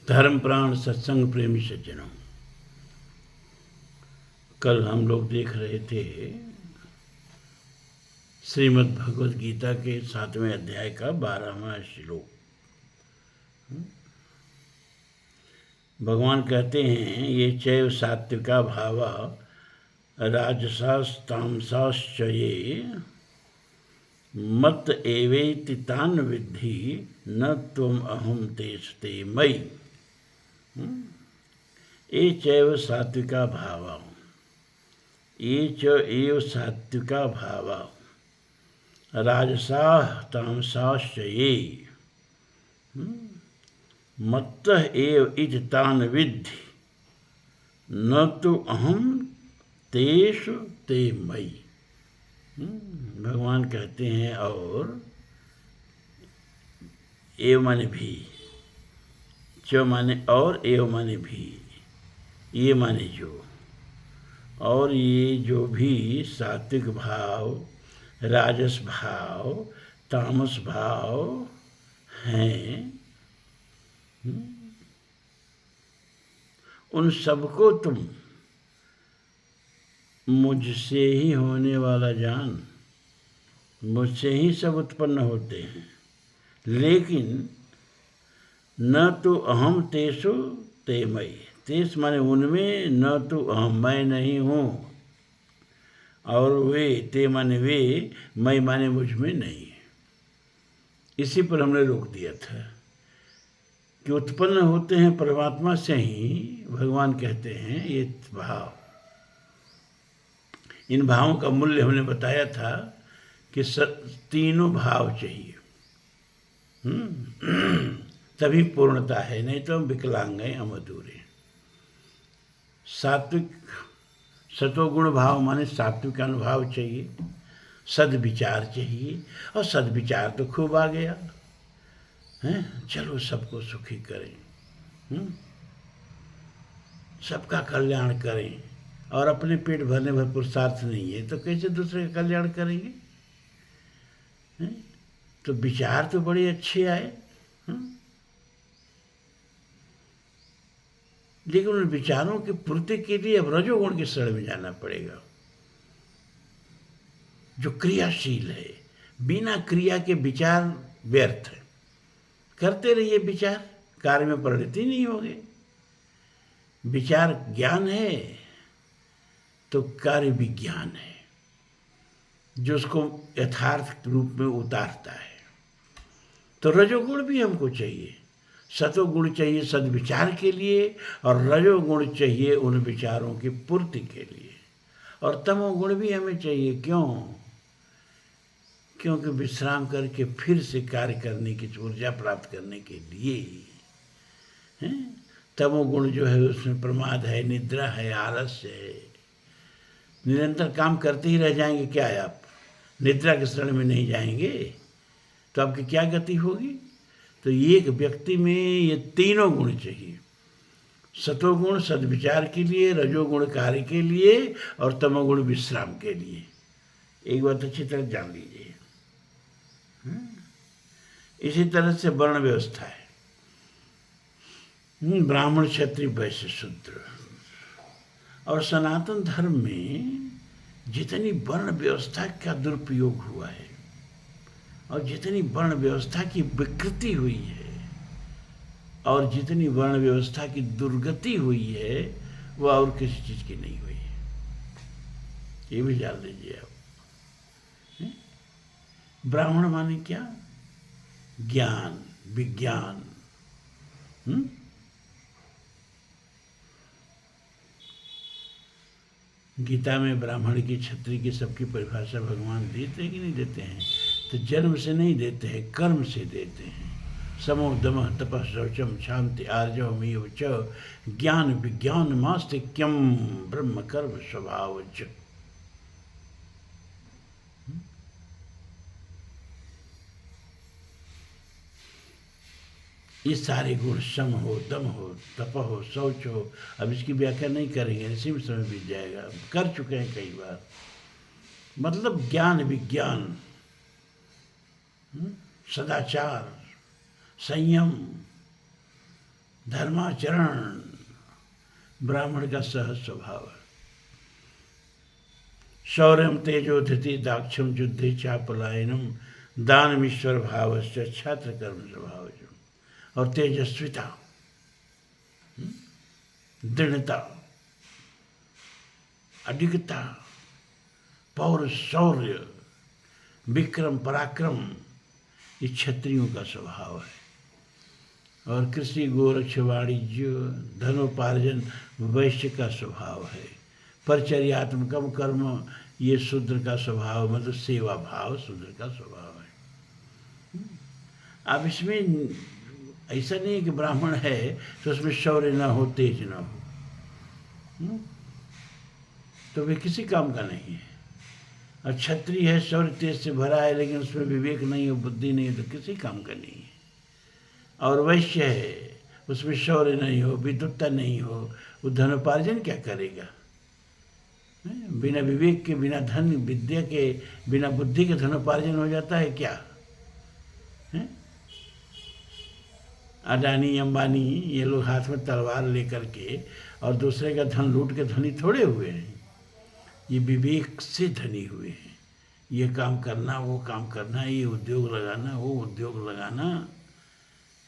धर्म प्राण सत्संग प्रेमी सज्जनों, कल हम लोग देख रहे थे श्रीमद् भगवद गीता के 7वें अध्याय का 12वां श्लोक। भगवान कहते हैं ये चैव सात्विका भावा राजसास्तामसाश्च ये मत एवेति तान् विद्धि न त्वम अहम तेस्ते मयि। ये चैव सात्विका भावा, ये च एव सात्विका भावा राजसाः तामसाश्च ये मत्तः एव इति तान् विद्धि न तो अहम तेषु ते मयि। भगवान कहते हैं और एव माने भी, च माने और, एव माने भी, ये माने जो, और ये जो भी सात्विक भाव, राजस भाव, तामस भाव हैं, उन सबको तुम मुझसे ही होने वाला जान, मुझसे ही सब उत्पन्न होते हैं, लेकिन न तो अहम तेषु ते मयि। तेस माने उनमें, न तो अहम मैं नहीं हूँ, और वे ते माने वे, मैं माने मुझ में नहीं। इसी पर हमने रोक दिया था कि उत्पन्न होते हैं परमात्मा से ही। भगवान कहते हैं ये भाव, इन भावों का मूल्य हमने बताया था कि तीनों भाव चाहिए, तभी पूर्णता है, नहीं तो हम विकलांग हैं, हम अधूरे। सात्विक सतोगुण भाव माने सात्विक अनुभाव चाहिए, सद्विचार चाहिए, और सद्विचार तो खूब आ गया है। चलो सबको सुखी करें, सबका कल्याण करें, और अपने पेट भरने भर पुरुषार्थ नहीं है तो कैसे दूसरे का कल्याण करेंगे? तो विचार तो बड़े अच्छे आए, लेकिन उन विचारों की पूर्ति के लिए अब रजोगुण के शरण में जाना पड़ेगा, जो क्रियाशील है। बिना क्रिया के विचार व्यर्थ है। करते रहिए विचार, कार्य में परिणति नहीं होगी। विचार ज्ञान है तो कार्य विज्ञान है, जो उसको यथार्थ रूप में उतारता है। तो रजोगुण भी हमको चाहिए, सतोगुण चाहिए सद्विचार के लिए, और रजोगुण चाहिए उन विचारों की पूर्ति के लिए, और तमोगुण भी हमें चाहिए। क्यों? क्योंकि विश्राम करके फिर से कार्य करने की ऊर्जा प्राप्त करने के लिए। तमोगुण जो है उसमें प्रमाद है, निद्रा है, आलस्य है। निरंतर काम करते ही रह जाएंगे क्या है? आप निद्रा के शरण में नहीं जाएंगे तो आपकी क्या गति होगी? तो एक व्यक्ति में ये तीनों गुण चाहिए, सतोगुण सद्विचार के लिए, रजोगुण कार्य के लिए, और तमोगुण विश्राम के लिए। एक बात अच्छी तरह जान लीजिए। इसी तरह से वर्ण व्यवस्था है, ब्राह्मण क्षत्रिय वैश्य शूद्र। और सनातन धर्म में जितनी वर्ण व्यवस्था का दुरुपयोग हुआ है, और जितनी वर्ण व्यवस्था की विकृति हुई है, और जितनी वर्ण व्यवस्था की दुर्गति हुई है, वह और किसी चीज की नहीं हुई है। ये भी जान लीजिए आप। ब्राह्मण माने क्या? ज्ञान, विज्ञान। गीता में ब्राह्मण की, क्षत्रिय की, सबकी परिभाषा भगवान देते हैं कि नहीं देते हैं? तो जन्म से नहीं देते हैं, कर्म से देते हैं। समो दमः तपः शौचम शांति आर्जवमेव च ज्ञान विज्ञान मास्तिक्यम ब्रह्म कर्म स्वभावच। ये सारे गुण, सम हो, दम हो, तप हो, शौच हो, अब इसकी व्याख्या नहीं करेंगे, इसी में समय बीत जाएगा, कर चुके हैं कई बार। मतलब ज्ञान विज्ञान, सदाचार, संयम, धर्माचरण ब्राह्मण का सहज स्वभाव है। शौर्यम तेजो धृति दाक्षम युद्धे चापलायनम दानमीश्वर भाव से छात्र कर्म स्वभाव। और तेजस्विता, दृढ़ता, अडिगता, पौरुष, शौर्य, विक्रम, पराक्रम, ये क्षत्रियों का स्वभाव है। और कृषि, गोरक्ष, वाणिज्य, धनोपार्जन वैश्य का स्वभाव है। परिचर्यात्मकम कर्म ये शूद्र का स्वभाव, मतलब सेवा भाव शूद्र का स्वभाव है। अब इसमें ऐसा नहीं है कि ब्राह्मण है तो उसमें शौर्य ना हो, तेज ना हो, तो वे किसी काम का नहीं है। और क्षत्रिय है, शौर्य तेज से भरा है, लेकिन उसमें विवेक नहीं हो, बुद्धि नहीं है, तो किसी काम का नहीं है। और वैश्य है, उसमें शौर्य नहीं हो, विद्वत्ता नहीं हो, वो धनोपार्जन क्या करेगा? बिना विवेक के, बिना धन विद्या के, बिना बुद्धि के धनोपार्जन हो जाता है क्या? अडानी, अंबानी, ये लोग हाथ में तलवार लेकर के और दूसरे का धन लूट के धनी थोड़े हुए हैं। ये विवेक से धनी हुए हैं। ये काम करना, वो काम करना, ये उद्योग लगाना, वो उद्योग लगाना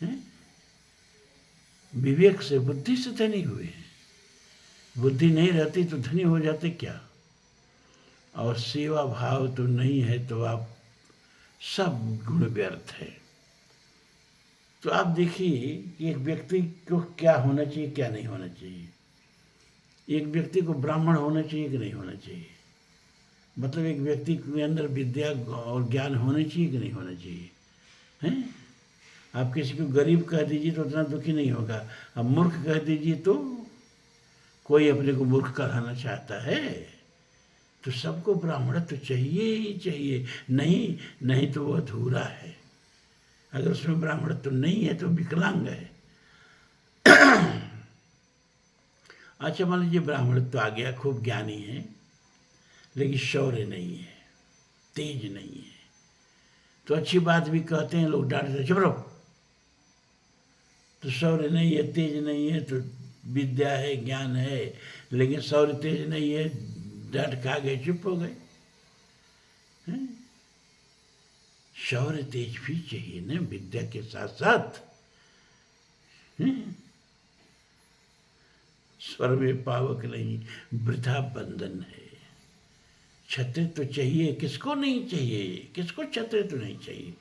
है, विवेक से, बुद्धि से धनी हुए हैं। बुद्धि नहीं रहती तो धनी हो जाते क्या? और सेवा भाव तो नहीं है तो आप सब गुण व्यर्थ है। तो आप देखिए कि एक व्यक्ति को क्या होना चाहिए, क्या नहीं होना चाहिए। एक व्यक्ति को ब्राह्मण होना चाहिए कि नहीं होना चाहिए? मतलब एक व्यक्ति के अंदर विद्या और ज्ञान होना चाहिए कि नहीं होना चाहिए? हैं? आप किसी को गरीब कह दीजिए तो उतना दुखी नहीं होगा। अब मूर्ख कह दीजिए तो कोई अपने को मूर्ख कहना चाहता है। तो सबको ब्राह्मण तो चाहिए ही चाहिए, नहीं तो वो अधूरा है। अगर उसमें ब्राह्मण तो नहीं है तो विकलांग है। अच्छा, मान लीजिए ब्राह्मण तो आ गया, खूब ज्ञानी है, लेकिन शौर्य नहीं है, तेज नहीं है, तो अच्छी बात भी कहते हैं लोग, डांटते, चुप रहो। तो शौर्य नहीं है, तेज नहीं है, तो विद्या है, ज्ञान है, लेकिन शौर्य तेज नहीं है, डांट खा गए, चुप हो गए। शौर्य तेज भी चाहिए ना विद्या के साथ साथ। स्वर में पावक नहीं, वृथा बंधन है। क्षत्रिय तो चाहिए, किसको नहीं चाहिए? किसको क्षत्रिय तो नहीं चाहिए?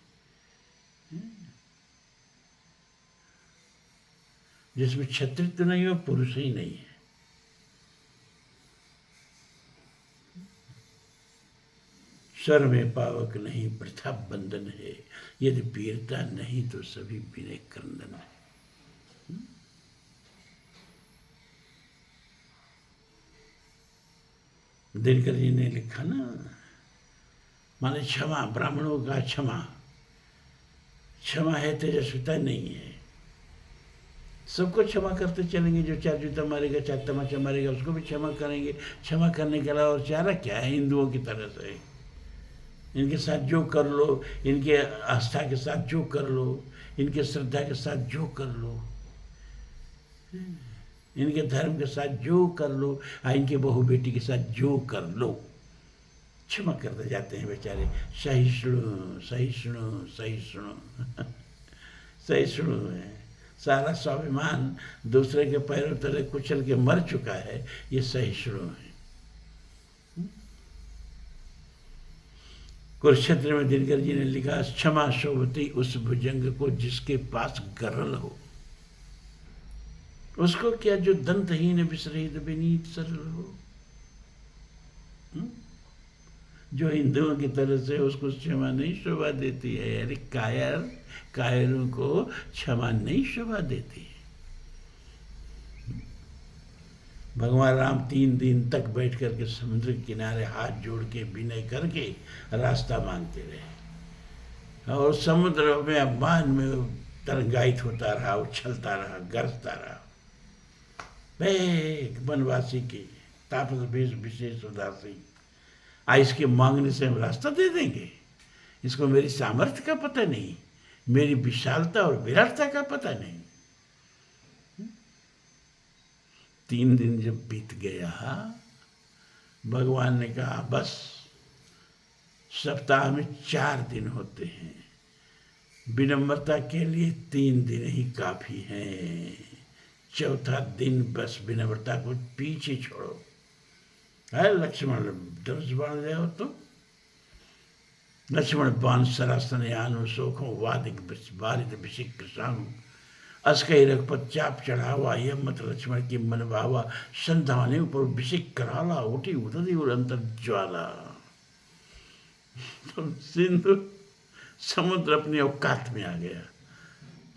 जिसमें क्षत्रिय तो नहीं हो, पुरुष ही नहीं है। स्वर में पावक नहीं, वृथा बंधन है। यदि वीरता नहीं तो सभी विनय क्रंदन है। दिनकर जी ने लिखा ना, माने क्षमा, ब्राह्मणों का क्षमा, क्षमा है, तेजस्विता नहीं है। सबको क्षमा करते चलेंगे, जो चार जूता मारेगा, चार तमाचा मारेगा, उसको भी क्षमा करेंगे। क्षमा करने के अलावा और चारा क्या है? हिंदुओं की तरह से इनके साथ जो कर लो, इनके आस्था के साथ जो कर लो, इनके श्रद्धा के साथ जो कर लो, इनके धर्म के साथ जो कर लो, इनके बहू बेटी के साथ जो कर लो, क्षमा करते जाते हैं बेचारे। सहिष्णु सहिष्णु सहिष्णु सहिष्णु है। सारा स्वाभिमान दूसरे के पैरों तले कुचल के मर चुका है, ये सहिष्णु है। कुरुक्षेत्र में दिनकर जी ने लिखा, क्षमा शोभती उस भुजंग को जिसके पास गरल हो। उसको क्या जो दंतहीन विसरित विनीत सरल हो। जो हिंदुओं की तरह से उसको क्षमा नहीं शोभा देती है। अरे कायरों को क्षमा नहीं शोभा देती है। भगवान राम 3 दिन तक बैठ करके समुद्र के किनारे हाथ जोड़ के विनय करके रास्ता मांगते रहे, और समुद्र में अभिमान में तरंगायित होता रहा, उछलता रहा, गरजता रहा। वनवासी की तापस भेष विशेष उदासी, इसके मांगने से हम रास्ता दे देंगे? इसको मेरी सामर्थ्य का पता नहीं, मेरी विशालता और विराटता का पता नहीं। 3 दिन जब बीत गया, भगवान ने कहा बस सप्ताह में 4 दिन होते हैं, विनम्रता के लिए 3 दिन ही काफी हैं। चौथा दिन बस विनम्रता को पीछे छोड़ो। है लक्ष्मण धनुष बाण जाओ तो लक्ष्मण बाण सरासन यानु शोखों वादिक बारिद विशिक प्रसांग अस्कई रघुपत चाप चढ़ावा यह मत लक्ष्मण की मन भावा संधाने ऊपर विशिक कराला उठी उतरी और अंतर ज्वाला। तो सिंधु समुद्र अपनी औकात में आ गया।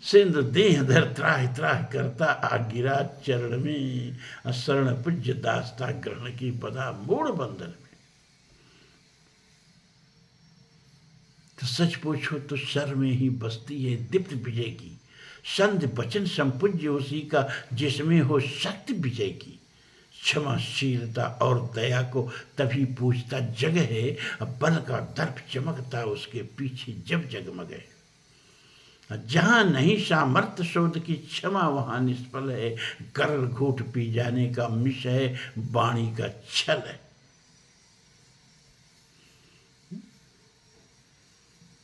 सिंधु देह धर त्राह त्राह करता आ गिरा चरण में शरण पूज्य दासता ग्रहण की पदा मूढ़ बंधन में। तो सच पूछो तो सर में ही बसती है दीप्त विजय की, संध वचन संपूज्य उसी का जिसमें हो शक्ति विजय की। क्षमाशीलता और दया को तभी पूछता जग है, बल का दर्प चमकता उसके पीछे जब जगमग है। जहां नहीं सामर्थ्य शोध की क्षमा वहां निष्फल है, करल घूट पी जाने का मिश है, वाणी का छल है।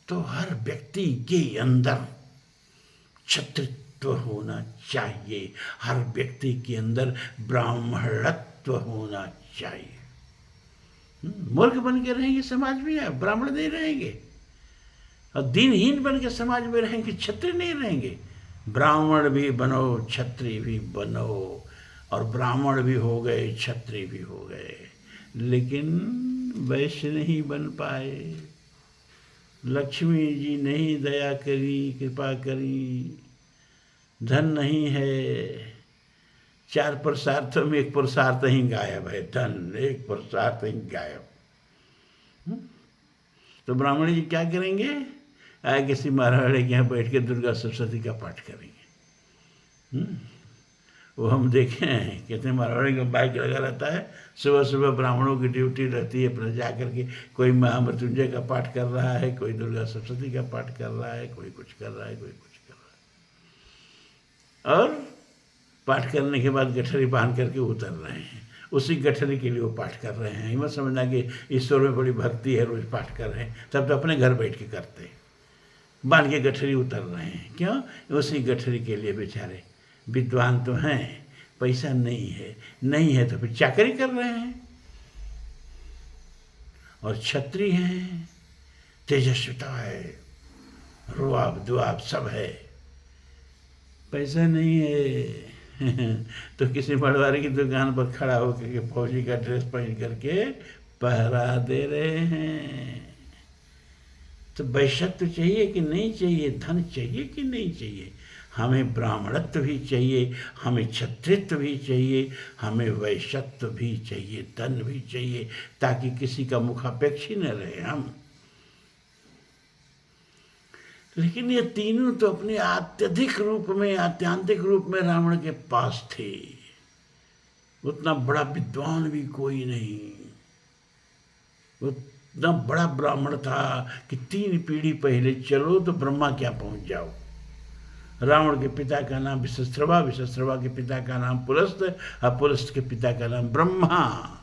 तो हर व्यक्ति के अंदर क्षत्रित्व होना चाहिए, हर व्यक्ति के अंदर ब्राह्मणत्व होना चाहिए। मूर्ख बन के रहेंगे समाज में, ब्राह्मण नहीं रहेंगे, और दीनहीन बन के समाज में रहेंगे, क्षत्रिय नहीं रहेंगे। ब्राह्मण भी बनो, क्षत्रिय भी बनो, और ब्राह्मण भी हो गए, क्षत्रिय भी हो गए, लेकिन वैश्य नहीं बन पाए। लक्ष्मी जी नहीं दया करी, कृपा करी, धन नहीं है, 4 पुरुषार्थों में 1 पुरुषार्थ ही गायब है, धन 1 पुरुषार्थ ही गायब। तो ब्राह्मण जी क्या करेंगे? आए किसी मारवाड़ी के यहाँ बैठ के दुर्गा सप्तशती का पाठ करेंगे। वो हम देखे हैं, कितने मारवाड़ी का बाइक लगा रहता है, सुबह सुबह ब्राह्मणों की ड्यूटी रहती है, अपने जा करके कोई महामृत्युंजय का पाठ कर रहा है, कोई दुर्गा सप्तशती का पाठ कर रहा है, कोई कुछ कर रहा है, कोई कुछ कर रहा है, और पाठ करने के बाद गठरी बांध करके उतर रहे हैं। उसी गठरी के लिए वो पाठ कर रहे हैं। मत समझना कि ईश्वर में बड़ी भक्ति है, रोज पाठ कर रहे हैं, तब तो अपने घर बैठ के करते हैं, बांध के गठरी उतर रहे हैं। क्यों? उसी गठरी के लिए बेचारे विद्वान तो हैं, पैसा नहीं है, नहीं है तो फिर चाकरी कर रहे हैं। और क्षत्रिय हैं, तेजस्विता है, रुआब दुआब सब है, पैसा नहीं है तो किसी पटवारी की दुकान पर खड़ा होकर के फौजी का ड्रेस पहन करके पहरा दे रहे हैं। तो वैश्यत्व चाहिए कि नहीं चाहिए? धन चाहिए कि नहीं चाहिए? हमें ब्राह्मणत्व भी चाहिए, हमें क्षत्रित्व भी चाहिए, हमें वैश्यत्व भी चाहिए, धन भी चाहिए, ताकि किसी का मुखापेक्षी न रहे हम। लेकिन ये तीनों तो अपने अत्यधिक रूप में, आत्यांतिक रूप में रावण के पास थे। उतना बड़ा विद्वान भी कोई नहीं, उतना बड़ा ब्राह्मण था कि 3 पीढ़ी पहले चलो तो ब्रह्मा क्या पहुंच जाओ। रावण के पिता का नाम विशस्त्रवा, विशस्त्रवा के पिता का नाम पुलस्त, और पुलस्त के पिता का नाम ब्रह्मा।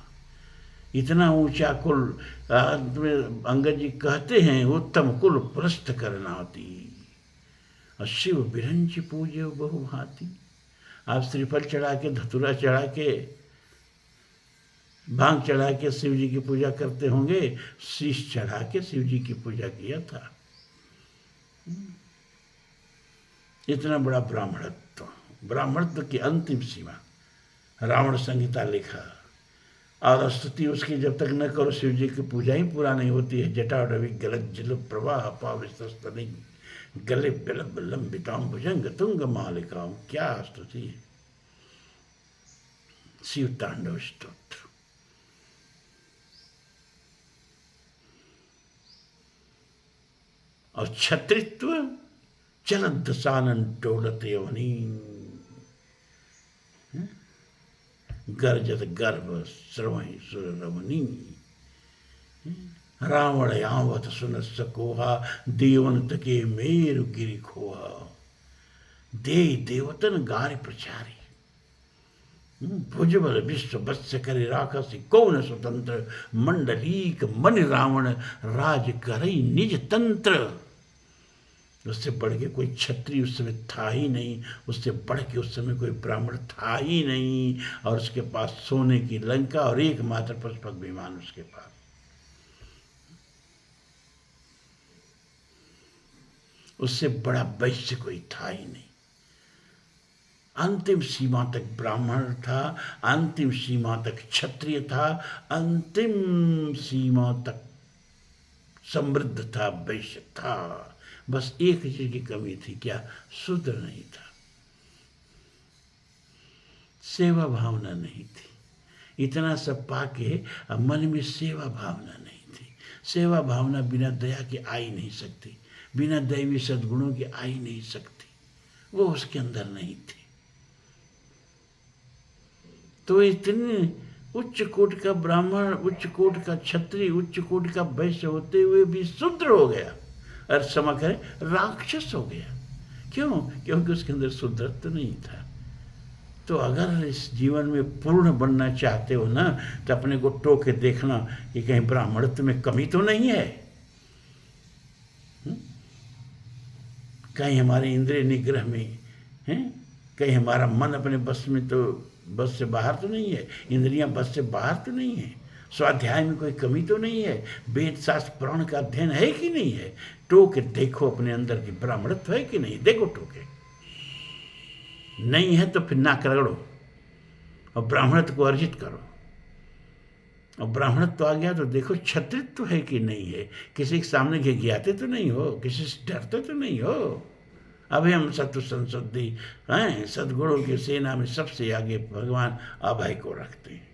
इतना ऊंचा कुल अंगद जी कहते हैं, उत्तम कुल पुलस्त करनाती, और शिव बिरंज पूजे बहुभांति। आप श्रीफल चढ़ा के, धतूरा चढ़ा के, भांग चढ़ा के शिव जी की पूजा करते होंगे, शीश चढ़ा के शिव जी की पूजा किया था। इतना बड़ा ब्राह्मणत्व, ब्राह्मणत्व की अंतिम सीमा रावण संहिता लिखा। और स्तुति उसकी जब तक न करो, शिव जी की पूजा ही पूरा नहीं होती है। जटाडवी गलत जल प्रवाह पाविस्तनि गले बिलब लंबिताम भुजंग तुंग मालिकाम। क्या स्तुति है! शिव तांडव स्तोत्र। और क्षत्रित्व चलत दशानन डोलत यवनी, गर्जत गर्भ श्रवहि सुर रमणी। रावण यावत सुन सकोहा, देवन तके मेरु गिरि खोहा। दे देवतन गारि प्रचारी। भुजबल विश्व वत्स करे राखसी कौन स्वतंत्र मंडलीक मन रावण राज करई निज तंत्र। उससे बढ़ के कोई क्षत्रिय उस समय था ही नहीं, उससे बढ़ के उस समय कोई ब्राह्मण था ही नहीं, और उसके पास सोने की लंका और एकमात्र पुष्पक विमान उसके पास। उससे बड़ा वैश्य कोई था ही नहीं। अंतिम सीमा तक ब्राह्मण था, अंतिम सीमा तक क्षत्रिय था, अंतिम सीमा तक समृद्ध था, वैश्य था। बस एक चीज की कमी थी, क्या? शूद्र नहीं था, सेवा भावना नहीं थी। इतना सब पाके अब मन में सेवा भावना नहीं थी। सेवा भावना बिना दया के आ ही नहीं सकती, बिना दैवी सद्गुणों के आ ही नहीं सकती, वो उसके अंदर नहीं थी। तो इतने उच्च कोटि का ब्राह्मण, उच्च कोटि का क्षत्रिय, उच्च कोटि का वैश्य होते हुए भी शूद्र हो गया, और क्षमा करें राक्षस हो गया। क्यों? क्योंकि उसके अंदर शुद्रत्व नहीं था। तो अगर इस जीवन में पूर्ण बनना चाहते हो ना, तो अपने को टोक के देखना कि कहीं ब्राह्मणत्व में कमी तो नहीं है, कहीं हमारे इंद्रिय निग्रह में है, कहीं हमारा मन अपने बस में तो बस से बाहर तो नहीं है, इंद्रियां बस से बाहर तो नहीं है, स्वाध्याय में कोई कमी तो नहीं है, वेद शास्त्र पुराण का अध्ययन है कि नहीं है। टोके देखो अपने अंदर की ब्राह्मणत्व है कि नहीं, देखो टोके। नहीं है तो फिर नाक रगड़ो और ब्राह्मणत्व को अर्जित करो। और ब्राह्मणत्व आ गया तो देखो क्षत्रित्व है कि नहीं है, किसी के सामने घिघियाते तो नहीं हो, किसी से डरते तो नहीं हो। अभी हम सत्व संशुद्धि हैं, सद्गुणों की सेना में सबसे आगे भगवान अभय को रखते हैं।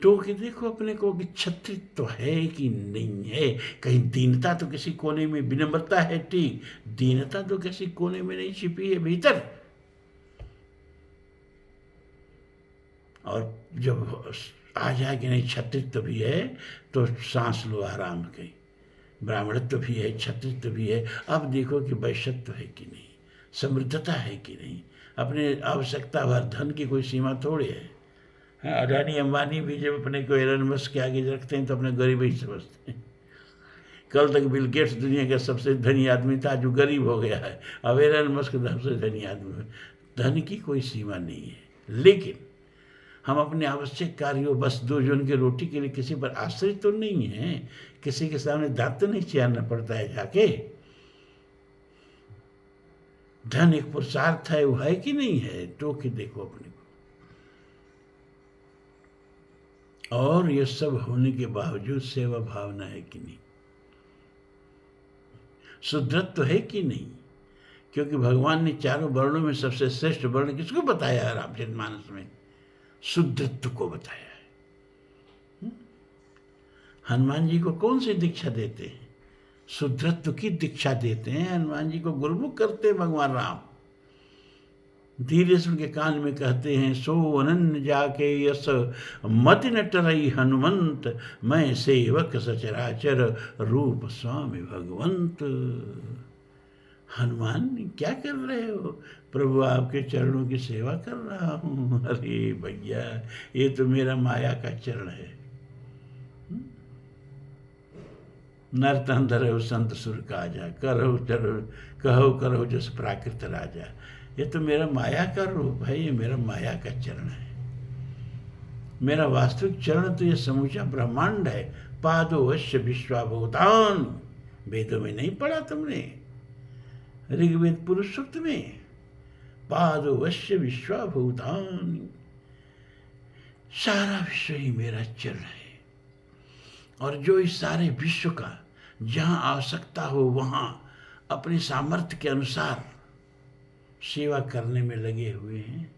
तो कि देखो अपने को कि क्षत्रित्व तो है कि नहीं है। कहीं दीनता तो किसी कोने में, विनम्रता है ठीक, दीनता तो किसी कोने में नहीं छिपी है भीतर। और जब आ जाए कि नहीं क्षत्रित्व भी है, तो सांस लो आराम की। ब्राह्मणत्व भी है, क्षत्रित्व भी है, अब देखो कि वैश्यत्व है कि नहीं, समृद्धता है कि नहीं, अपने आवश्यकता भर धन की कोई सीमा थोड़ी है। अडानी अंबानी भी जब अपने को एलन मस्क के आगे रखते हैं तो अपने गरीब ही समझते हैं। कल तक बिल गेट्स दुनिया का सबसे धनी आदमी था, जो गरीब हो गया है। अब एलन मस्क सबसे धनी आदमी है। धन की कोई सीमा नहीं है, लेकिन हम अपने आवश्यक कार्यों, बस दो जन के रोटी के लिए किसी पर आश्रित तो नहीं है, किसी के सामने दांत तो नहीं चियारना पड़ता है जाके। धन एक पुरुषार्थ है, वो है कि नहीं है, तो कि देखो अपने को। और ये सब होने के बावजूद सेवा भावना है कि नहीं, शुद्धत्व है कि नहीं। क्योंकि भगवान ने चारों वर्णों में सबसे श्रेष्ठ वर्ण किसको बताया है? रामचरितमानस में शुद्धत्व को बताया है। हनुमान जी को कौन सी दीक्षा देते हैं? शुद्धत्व की दीक्षा देते हैं। हनुमान जी को गुरुमुख करते हैं भगवान राम। धीरे से उनके कान में कहते हैं, सो अनन्य जाके यस मति न टरई हनुमंत, मैं सेवक सचराचर रूप स्वामी भगवंत। हनुमान क्या कर रहे हो? प्रभु आपके चरणों की सेवा कर रहा हूँ। अरे भैया, ये तो मेरा माया का चरण है। नर्तन धरो संत सुर काजा, करो चरो कहो करो जस प्राकृत राजा। ये तो मेरा माया का रूप है, ये मेरा माया का चरण है। मेरा वास्तविक चरण तो ये समूचा ब्रह्मांड है। पादो वश्य विश्वाभूतान, वेदों में नहीं पढ़ा तुमने? ऋग्वेद पुरुष सूक्त में पादो वश्य विश्वाभूतान, सारा विश्व ही मेरा चरण है। और जो इस सारे विश्व का जहाँ आवश्यकता हो वहाँ अपने सामर्थ्य के अनुसार सेवा करने में लगे हुए हैं,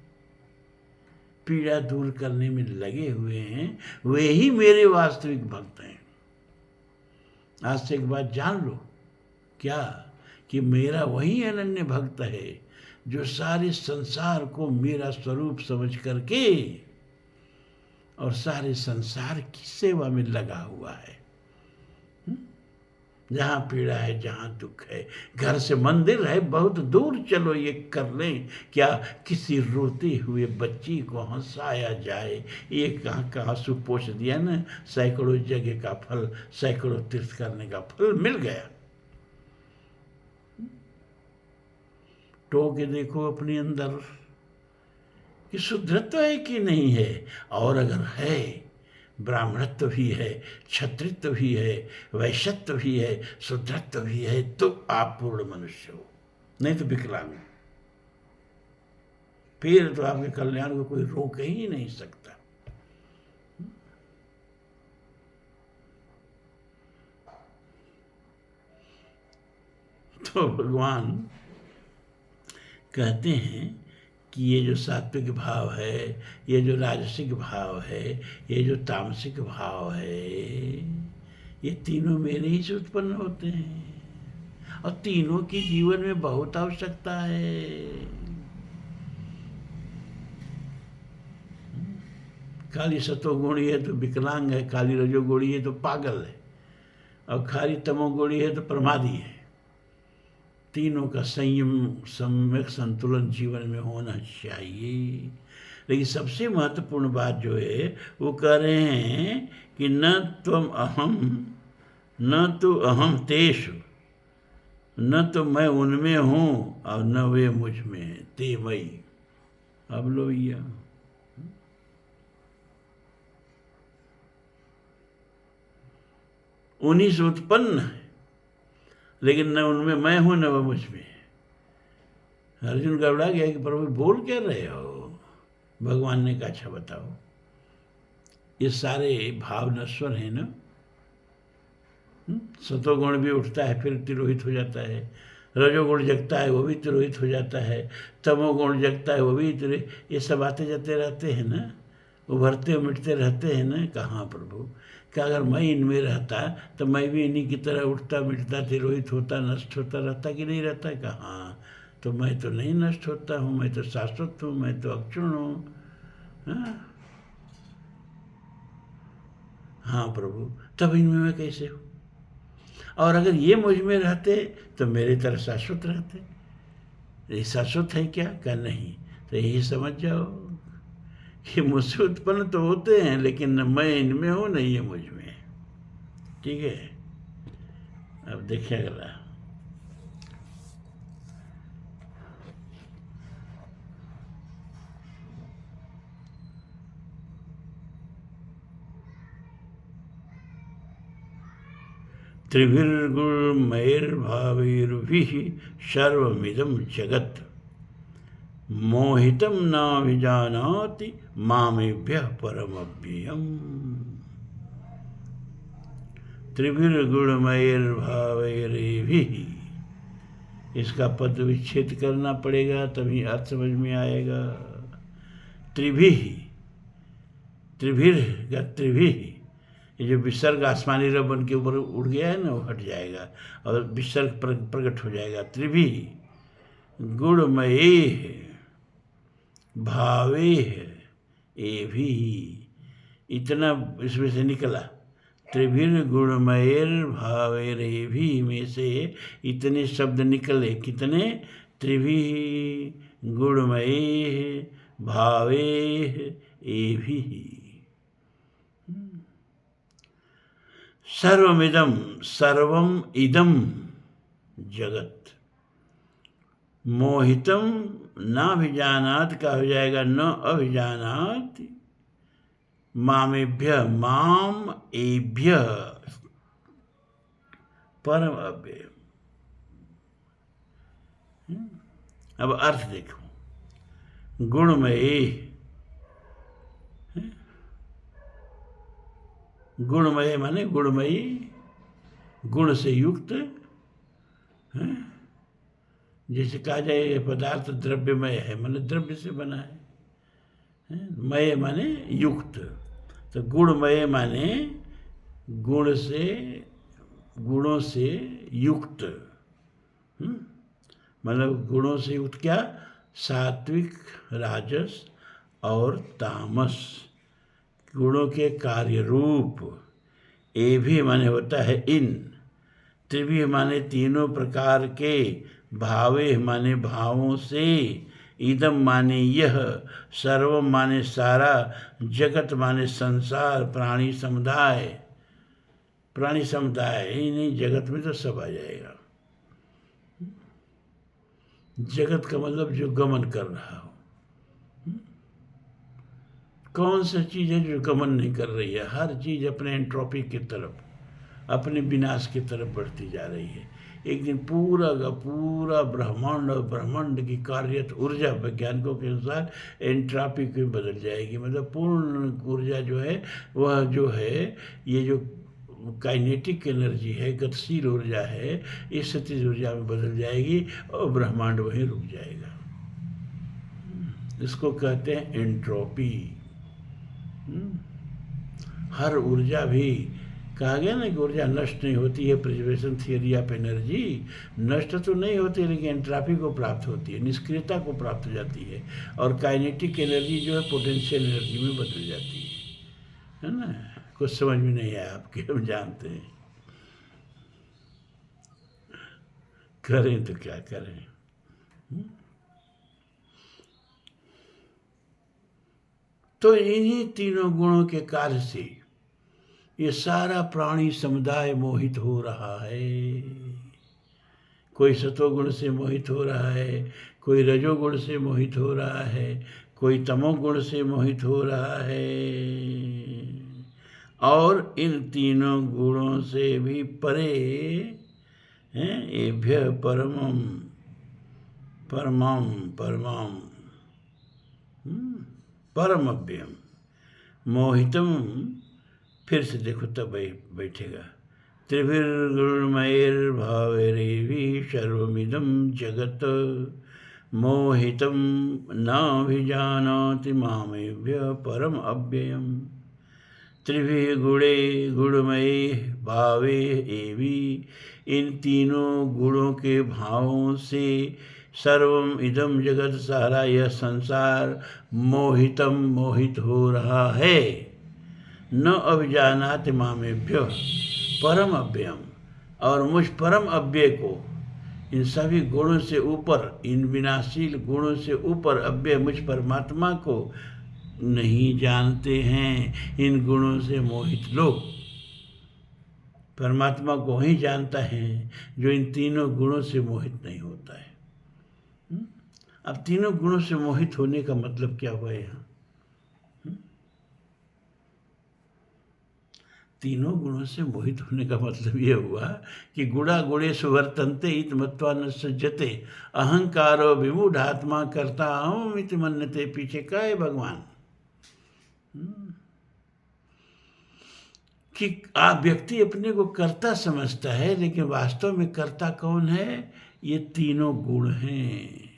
पीड़ा दूर करने में लगे हुए हैं, वे ही मेरे वास्तविक भक्त हैं। आज से एक बात जान लो, क्या? कि मेरा वही अनन्य भक्त है जो सारे संसार को मेरा स्वरूप समझ करके और सारे संसार की सेवा में लगा हुआ है। जहाँ पीड़ा है, जहाँ दुख है, घर से मंदिर है बहुत दूर, चलो ये कर लें क्या, किसी रोते हुए बच्ची को हंसाया जाए। एक आँख का आंसू पोंछ दिया ना, सैकड़ों जगह का फल, सैकड़ों तीर्थ करने का फल मिल गया। टो के देखो अपने अंदर कि शुद्धत्व है कि नहीं है, और अगर है, ब्राह्मणत्व भी है, क्षत्रित्व भी है, वैश्यत्व भी है, शुद्धत्व भी है, तो आप पूर्ण मनुष्य हो, नहीं तो विकलांग। फिर तो आपके कल्याण को कोई रोक ही नहीं सकता। तो भगवान कहते हैं कि ये जो सात्विक भाव है, ये जो राजसिक भाव है, ये जो तामसिक भाव है, ये तीनों मेरे ही से उत्पन्न होते हैं, और तीनों की जीवन में बहुत आवश्यकता है। खाली सतोगुणी है तो विकलांग है, खाली रजोगुणी है तो पागल है, और खाली तमोगुणी है तो प्रमादी है। तीनों का संयम, सम्यक संतुलन जीवन में होना चाहिए। लेकिन सबसे महत्वपूर्ण बात जो है वो कह रहे हैं कि न त्वम अहम न तो अहम तेषु, न तो मैं उनमें हूँ और न वे मुझ में हैं, ते मई। अब लो भैया, उन्हीं से उत्पन्न है, लेकिन न उनमें मैं हूं न वह मुझ में। अर्जुन घबरा गया कि प्रभु बोल क्या रहे हो। भगवान ने कहा अच्छा बताओ, ये सारे भाव नश्वर हैं ना। सतोगुण भी उठता है फिर तिरोहित हो जाता है, रजोगुण जगता है वो भी तिरोहित हो जाता है, तमोगुण जगता है वो भी तिरोहित, ये सब आते जाते रहते हैं ना, उभरते मिटते रहते हैं ना। कहाँ प्रभु, क्या अगर मैं इनमें रहता तो मैं भी इन्हीं की तरह उठता मिटता तिरोहित होता नष्ट होता रहता कि नहीं रहता। कहाँ, तो मैं तो नहीं नष्ट होता हूँ, मैं तो शाश्वत हूँ, मैं तो अक्षुण हूँ। हाँ प्रभु, तब इनमें मैं कैसे हूँ, और अगर ये मुझ में रहते तो मेरी तरह शाश्वत रहते। ये शाश्वत है क्या, क्या नहीं, तो यही समझ जाओ कि मुझसे उत्पन्न तो होते हैं, लेकिन न मैं इनमें हूँ न ये मुझ में। ठीक है, अब देखिए अगला। त्रिभिर्गुणमैर्भावैर्भिः सर्वमिदं जगत् मोहितं नाभिजानाति मामेभ्यः परमव्ययम्। त्रिभिर्गुणमैर्भावैर्भिः, इसका पद विच्छेद करना पड़ेगा तभी अर्थ समझ में आएगा। त्रिभिः, त्रिभिर का त्रिभिः, ये जो विसर्ग आसमानी रब बन के ऊपर उड़ गया है ना वो हट जाएगा और विसर्ग प्रकट हो जाएगा। त्रिभिः गुणमयेः भावेः एभिः, इतना इसमें से निकला। त्रिभिर्गुणमयैर्भावैरेभिः में से इतने शब्द निकले, कितने, त्रिभिः गुणमयैः भावैः एभिः। सर्वमिदं, सर्वम इदं जगत, मोहितम नाभिजानात का हो जाएगा न अभिजानात, मामेभ्य माम एभ्य परम अव्यय। अब अर्थ देखो, गुणमयी, गुणमय माने गुणमयी, गुण से युक्त। जैसे कहा जाए ये पदार्थ द्रव्यमय है, माने द्रव्य से बना है। मय माने युक्त, तो गुणमय माने गुण से, गुणों से युक्त। मतलब गुणों से युक्त क्या, सात्विक, राजस और तामस, गुणों के कार्य रूप। ए भी माने होता है इन, त्रिविह माने तीनों प्रकार के, भावे माने भावों से, इदम माने यह, सर्वम माने सारा, जगत माने संसार, प्राणी समुदाय। प्राणी समुदाय ही नहीं, जगत में तो सब आ जाएगा। जगत का मतलब जो गमन कर रहा हो। कौन सा चीज़ है जो गमन नहीं कर रही है? हर चीज़ अपने एंट्रोपी की तरफ, अपने विनाश की तरफ बढ़ती जा रही है। एक दिन पूरा का पूरा ब्रह्मांड और ब्रह्मांड की कार्यरत ऊर्जा वैज्ञानिकों के अनुसार एंट्रोपी में बदल जाएगी। मतलब पूर्ण ऊर्जा जो है वह जो है, ये जो काइनेटिक एनर्जी है, गतिशील ऊर्जा है, इस स्थितिज ऊर्जा में बदल जाएगी और ब्रह्मांड वहीं रुक जाएगा। इसको कहते हैं एंट्रोपी। हर ऊर्जा भी कहा गया ना कि ऊर्जा नष्ट नहीं होती है, प्रिजर्वेशन थियरी ऑफ एनर्जी। नष्ट तो नहीं होती, लेकिन एंट्रोपी को प्राप्त होती है, निष्क्रियता को प्राप्त हो जाती है, और काइनेटिक एनर्जी जो है पोटेंशियल एनर्जी में बदल जाती है ना। कुछ समझ में नहीं आया आपके, हम जानते हैं, करें तो क्या करें। तो इन्हीं तीनों गुणों के कार्य से ये सारा प्राणी समुदाय मोहित हो रहा है। कोई सतोगुण से मोहित हो रहा है, कोई रजोगुण से मोहित हो रहा है, कोई तमोगुण से मोहित हो रहा है, और इन तीनों गुणों से भी परे हैं एभ्य परमम परमम परमम परम अव्ययम मोहितम। फिर से देखो तब बैठेगा। त्रिभिर्गुणमयैर्भावैरेवि सर्वमिदं जगत् मोहितं नाभिजानाति मामेभ्य परम अव्ययम्। त्रिभिः गुणे गुणमये भावे एवि, इन तीनों गुणों के भावों से सर्वम इदम जगत, सारा यह संसार, मोहितम मोहित हो रहा है। न अभिजानाति मामेभ्य परम अव्ययम, और मुझ परम अव्यय को, इन सभी गुणों से ऊपर, इन विनाशील गुणों से ऊपर अव्यय मुझ परमात्मा को नहीं जानते हैं। इन गुणों से मोहित लोग परमात्मा को ही जानता है जो इन तीनों गुणों से मोहित नहीं होता है। अब तीनों गुणों से मोहित होने का मतलब क्या हुआ यहाँ? तीनों गुणों से मोहित होने का मतलब ये हुआ कि गुणा गुणेषु वर्तन्ते इत मत्वा न सज्जते, अहंकारो विमूढ़ात्मा करता हूँ इति मन्यते। पीछे का है भगवान कि आप व्यक्ति अपने को कर्ता समझता है, लेकिन वास्तव में कर्ता कौन है? ये तीनों गुण हैं।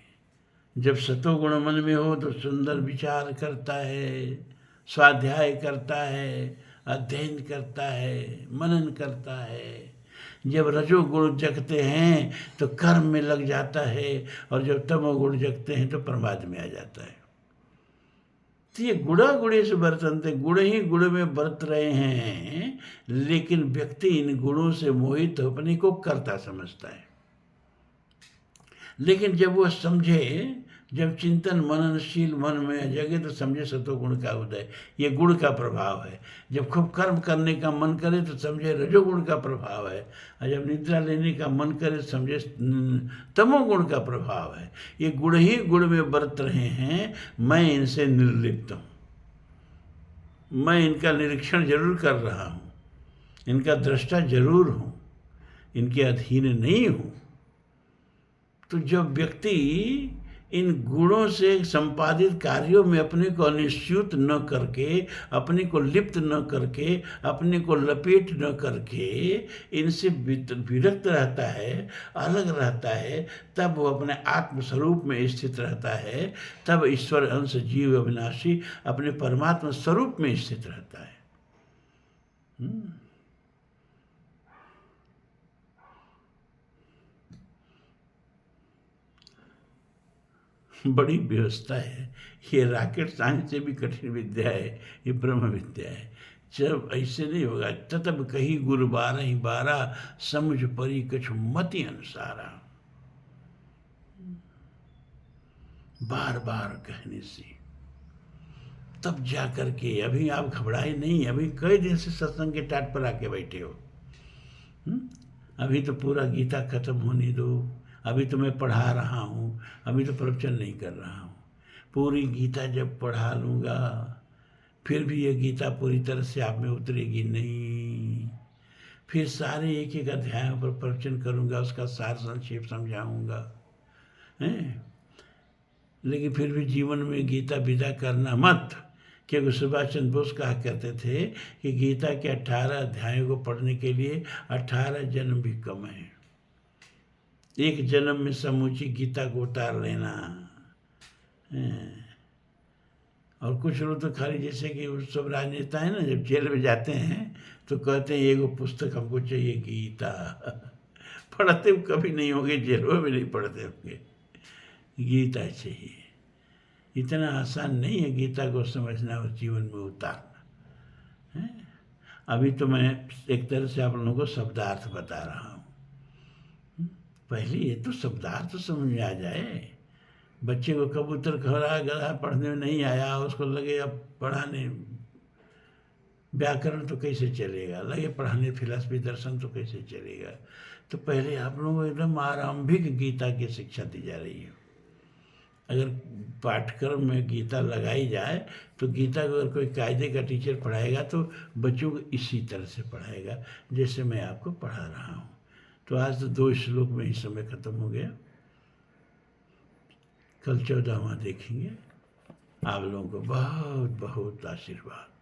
जब सतोगुण मन में हो तो सुंदर विचार करता है, स्वाध्याय करता है, अध्ययन करता है, मनन करता है। जब रजोगुण जगते हैं तो कर्म में लग जाता है, और जब तमोगुण जगते हैं तो प्रमाद में आ जाता है। तो ये गुणा गुणेषु वर्तन्ते, गुण ही गुण में बरत रहे हैं, लेकिन व्यक्ति इन गुणों से मोहित अपने को कर्ता समझता है। लेकिन जब वो समझे, जब चिंतन मननशील मन में जगे तो समझे सतोगुण का उदय, ये गुण का प्रभाव है। जब खूब कर्म करने का मन करे तो समझे रजोगुण का प्रभाव है, और जब निद्रा लेने का मन करे तो समझे तमोगुण का प्रभाव है। ये गुण ही गुण में बरत रहे हैं। मैं इनसे निर्लिप्त हूँ, मैं इनका निरीक्षण जरूर कर रहा हूँ, इनका दृष्टा जरूर हूँ, इनके अधीन नहीं हूँ। तो जब व्यक्ति इन गुणों से संपादित कार्यों में अपने को अनिश्चित न करके, अपने को लिप्त न करके, अपने को लपेट न करके इनसे विरक्त रहता है, अलग रहता है, तब वो अपने आत्मस्वरूप में स्थित रहता है। तब ईश्वर अंश जीव अविनाशी अपने परमात्मा स्वरूप में स्थित रहता है। बड़ी व्यवस्था है। ये रॉकेट साइंस से भी कठिन विद्या है, ये ब्रह्म विद्या है। जब ऐसे नहीं होगा, तब कही गुरु बारह ही बारह, समझ परी कछु मति अनुसारा। बार बार कहने से तब जा कर के, अभी आप घबराए नहीं, अभी कई दिन से सत्संग के टाट पर आके बैठे हो। अभी तो पूरा गीता खत्म होने दो, अभी तो मैं पढ़ा रहा हूँ, अभी तो प्रवचन नहीं कर रहा हूँ। पूरी गीता जब पढ़ा लूँगा फिर भी ये गीता पूरी तरह से आप में उतरेगी नहीं। फिर सारे एक एक अध्यायों पर प्रवचन करूँगा, उसका सार संक्षेप समझाऊँगा, हैं। लेकिन फिर भी जीवन में गीता विदा करना मत, क्योंकि सुभाष चंद्र बोस कहा करते थे कि गीता के 18 अध्यायों को पढ़ने के लिए 18 जन्म भी कम है। एक जन्म में समूची गीता को उतार लेना। और कुछ लोग तो खाली, जैसे कि उस सब राजनेता है ना, जब जेल में जाते हैं तो कहते हैं एगो पुस्तक हमको चाहिए गीता। पढ़ते कभी नहीं होंगे, जेलों में नहीं पढ़ते होंगे, गीता चाहिए। इतना आसान नहीं है गीता को समझना और जीवन में उतारना, है। अभी तो मैं एक तरह से आप लोगों को शब्दार्थ बता रहा हूँ। पहले ये तो शब्दार्थ तो समझ में आ जाए। बच्चे को कबूतर खड़ा गधा पढ़ने में नहीं आया, उसको लगे अब पढ़ाने व्याकरण तो कैसे चलेगा, लगे पढ़ाने फिलॉसफी दर्शन तो कैसे चलेगा। तो पहले आप लोगों को एकदम आरंभिक गीता की शिक्षा दी जा रही है। अगर पाठ्यक्रम में गीता लगाई जाए तो गीता को अगर कोई कायदे का टीचर पढ़ाएगा तो बच्चों को इसी तरह से पढ़ाएगा जैसे मैं आपको पढ़ा रहा हूँ। तो आज तो 2 श्लोक में ही समय खत्म हो गया, कल 14वां देखेंगे। आप लोगों को बहुत बहुत आशीर्वाद।